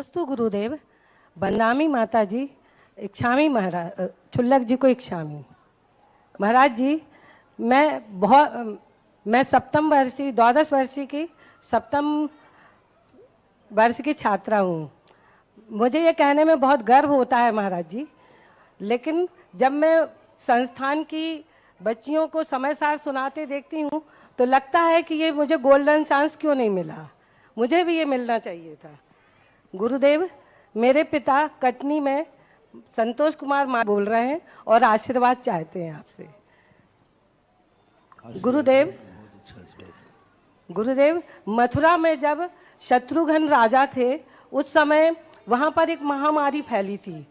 नमोस्तु गुरुदेव। बंदामी माता जी, इच्छामी महाराज, छुल्लक जी को इच्छामी। महाराज जी, मैं सप्तम वर्षीय, द्वादश वर्षीय की सप्तम वर्ष की छात्रा हूँ। मुझे ये कहने में बहुत गर्व होता है महाराज जी, लेकिन जब मैं संस्थान की बच्चियों को समय सार सुनाते देखती हूँ तो लगता है कि ये मुझे गोल्डन चांस क्यों नहीं मिला, मुझे भी ये मिलना चाहिए था। गुरुदेव, मेरे पिता कटनी में संतोष कुमार मां बोल रहे हैं और आशीर्वाद चाहते हैं आपसे। गुरुदेव, मथुरा में जब शत्रुघ्न राजा थे उस समय वहाँ पर एक महामारी फैली थी।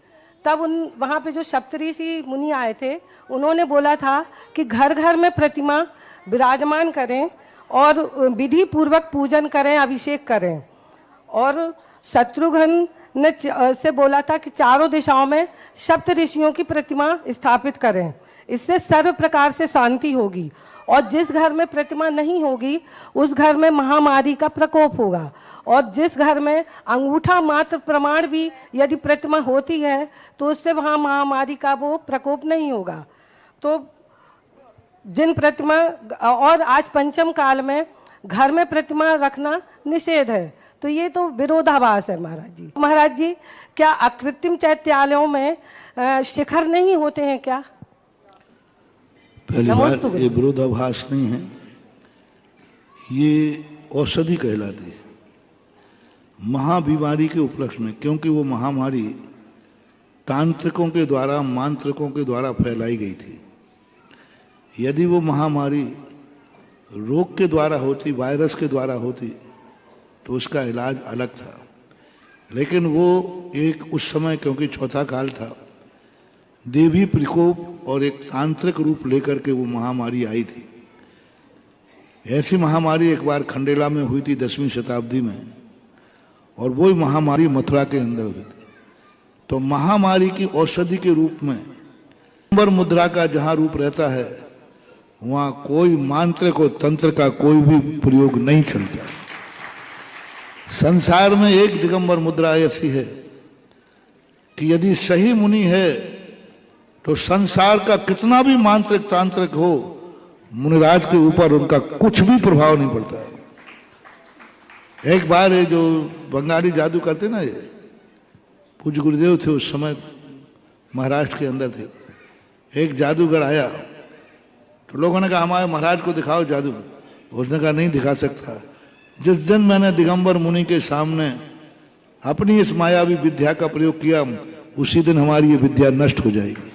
तब वहाँ पे जो सप्तऋषि मुनि आए थे उन्होंने बोला था कि घर घर में प्रतिमा विराजमान करें और विधि पूर्वक पूजन करें, अभिषेक करें। और शत्रुघ्न ने से बोला था कि चारों दिशाओं में सप्त ऋषियों की प्रतिमा स्थापित करें, इससे सर्व प्रकार से शांति होगी। और जिस घर में प्रतिमा नहीं होगी उस घर में महामारी का प्रकोप होगा। और जिस घर में अंगूठा मात्र प्रमाण भी यदि प्रतिमा होती है तो उससे वहाँ महामारी का वो प्रकोप नहीं होगा। तो जिन प्रतिमा, और आज पंचम काल में घर में प्रतिमा रखना निषेध है, तो ये तो विरोधाभास है महाराज जी। महाराज जी, क्या अकृत्रिम चैत्यालयों में शिखर नहीं होते हैं क्या? पहली बात, ये विरोधाभास नहीं है, ये औषधि कहलाती है महाबीमारी के उपलक्ष्य में, क्योंकि वो महामारी तांत्रिकों के द्वारा, मांत्रिकों के द्वारा फैलाई गई थी। यदि वो महामारी रोग के द्वारा होती, वायरस के द्वारा होती, तो उसका इलाज अलग था। लेकिन वो एक उस समय, क्योंकि चौथा काल था, देवी प्रकोप और एक तांत्रिक रूप लेकर के वो महामारी आई थी। ऐसी महामारी एक बार खंडेला में हुई थी 10वीं शताब्दी में, और वही महामारी मथुरा के अंदर हुई थी। तो महामारी की औषधि के रूप में दिगंबर मुद्रा का जहां रूप रहता है वहां कोई मांत्रिक और तंत्र का कोई भी प्रयोग नहीं चलता। संसार में एक दिगंबर मुद्रा ऐसी है कि यदि सही मुनि है तो संसार का कितना भी मांत्रिक तांत्रिक हो, मुनिराज के ऊपर उनका कुछ भी प्रभाव नहीं पड़ता है। एक बार ये जो बंगाली जादू करते ना, ये पूज्य गुरुदेव थे उस समय, महाराष्ट्र के अंदर थे। एक जादूगर आया तो लोगों ने कहा हमारे महाराज को दिखाओ जादू। उसने कहा नहीं दिखा सकता। जिस दिन मैंने दिगंबर मुनि के सामने अपनी इस मायावी विद्या का प्रयोग किया, उसी दिन हमारी ये विद्या नष्ट हो जाएगी।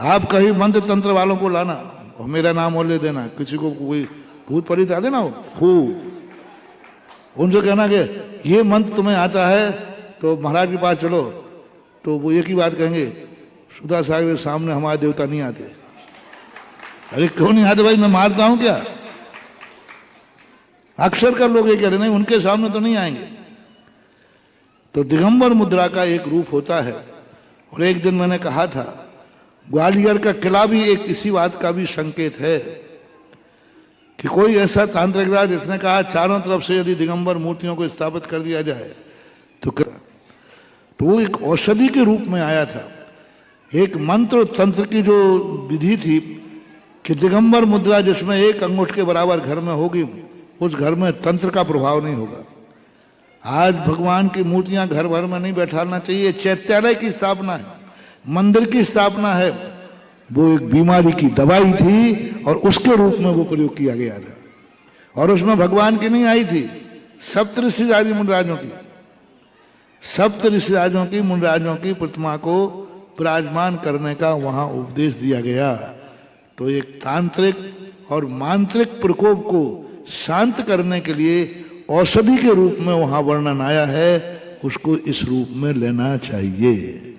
आप कहीं मंत्र तंत्र वालों को लाना और मेरा नाम और ले देना, किसी को कोई भूत परित आ देना, उनसे कहना कि ये मंत्र तुम्हें आता है तो महाराज के पास चलो, तो वो एक ही बात कहेंगे, सुधा सागर के सामने हमारे देवता नहीं आते। अरे क्यों नहीं आते भाई, मैं मारता हूं क्या? अक्सर कर लोग ये कह रहे नहीं, उनके सामने तो नहीं आएंगे। तो दिगंबर मुद्रा का एक रूप होता है। और एक दिन मैंने कहा था, ग्वालियर का किला भी एक इसी बात का भी संकेत है कि कोई ऐसा तांत्रिक राज जिसने कहा चारों तरफ से यदि दिगंबर मूर्तियों को स्थापित कर दिया जाए तो वो एक औषधि के रूप में आया था। एक मंत्र तंत्र की जो विधि थी कि दिगंबर मुद्रा जिसमें एक अंगूठ के बराबर घर में होगी, उस घर में तंत्र का प्रभाव नहीं होगा। आज भगवान की मूर्तियां घर भर में नहीं बैठाना चाहिए। चैत्यालय की स्थापना है, मंदिर की स्थापना है, वो एक बीमारी की दवाई थी और उसके रूप में वो प्रयोग किया गया था। और उसमें भगवान की नहीं आई थी, सप्त ऋषि मुनिराजों की, सप्त ऋषिराजों की, मुनिराजों की प्रतिमा को विराजमान करने का वहां उपदेश दिया गया। तो एक तांत्रिक और मांत्रिक प्रकोप को शांत करने के लिए औषधि के रूप में वहां वर्णन आया है, उसको इस रूप में लेना चाहिए।